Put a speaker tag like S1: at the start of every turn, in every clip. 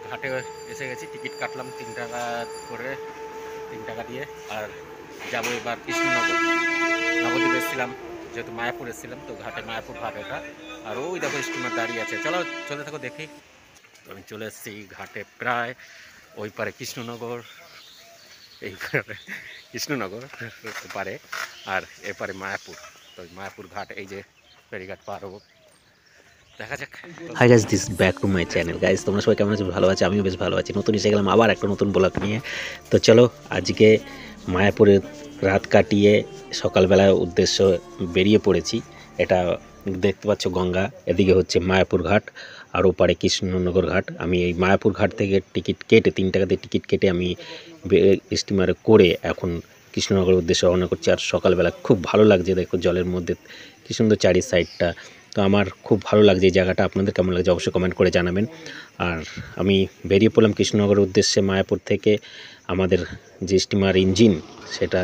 S1: ঘাটে এসে গেছি, টিকিট কাটলাম 3 টাকা করে, 3 টাকা দিয়ে। আর যাবো এবার কৃষ্ণনগর। নবদ্বীপ এসেছিলাম, যেহেতু মায়াপুর এসেছিলাম, তো ঘাটে মায়াপুর ঘাট এটা। আর ওই দেখো স্টিমার দাঁড়িয়ে আছে, চলো চলে থাকো দেখি। তো আমি চলে এসেছি ঘাটে, প্রায় ওই পারে কৃষ্ণনগর, এই পারে কৃষ্ণনগর পারে, আর এপারে মায়াপুর। তো মায়াপুর ঘাট, এই যে ফেরিঘাট পার হবো, দেখা যাক।
S2: Hi guys, this back to my channel guys. তোমরা সবাই কেমন আছো? ভালো আছি, আমিও বেশ ভালো আছি। নতুন এসে গেলাম আবার একটা নতুন ব্লগ নিয়ে। তো চলো আজকে মায়াপুরে রাত কাটিয়ে সকালবেলার উদ্দেশ্য বেরিয়ে পড়েছি। এটা দেখতে পাচ্ছ গঙ্গা, এদিকে হচ্ছে মায়াপুর ঘাট, আর ওপারে কৃষ্ণনগর ঘাট। আমি এই মায়াপুর ঘাট থেকে টিকিট কেটে 3 টাকা দিয়ে টিকিট কেটে আমি স্টিমারে করে এখন কৃষ্ণনগরের উদ্দেশ্যে রওনা করছি। আর সকালবেলা খুব ভালো লাগছে, দেখো জলের মধ্যে কী সুন্দর চারি সাইডটা। তো আমার খুব ভালো লাগছে এই জায়গাটা। আপনাদের কেমন লাগছে অবশ্যই কমেন্ট করে জানাবেন। আর আমি বেরিয়ে পড়লাম কৃষ্ণনগরের উদ্দেশ্যে। মায়াপুর থেকে আমাদের যে স্টিমার ইঞ্জিন, সেটা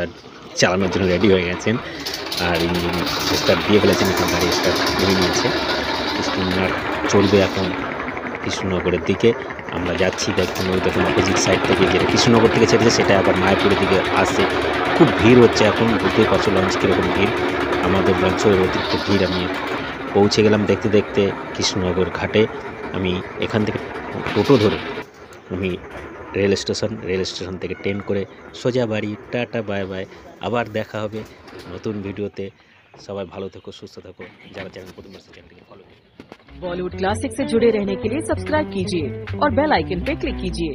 S2: চালানোর জন্য রেডি হয়ে গেছেন, আর ইঞ্জিন স্টার্ট দিয়ে ফেলেছেন, এখন গাড়ি স্টার্ট নিয়ে নিয়েছে। স্টিমার চলবে এখন কৃষ্ণনগরের দিকে। আমরা যাচ্ছি, দেখুন ওই দেখুন অপোজিট সাইড থেকে, যেটা কৃষ্ণনগর থেকে ছেড়েছে সেটা আবার মায়াপুরের দিকে আসছে। খুব ভিড় হচ্ছে এখন, বুঝতেই পারছো লঞ্চ কীরকম ভিড়। আমাদের লঞ্চের অতিরিক্ত ভিড়। আমি পৌঁছে গেলাম দেখতে দেখতে কৃষ্ণনগর ঘাটে। আমি এখান থেকে টোটো ধরে আমি রেল স্টেশন থেকে ট্রেন করে সোজা বাড়ি। টাটা, বাই বাই, আবার দেখা হবে নতুন ভিডিওতে। সবাই ভালো থেকো, সুস্থ থাকো। যারা চ্যানেল প্রথম আসছে চ্যানেলটিকে ফলো করুন।
S3: बॉलीवुड क्लासिक से जुड़े रहने के लिए सब्सक्राइब कीजिए और बेल आइकन पे क्लिक कीजिए।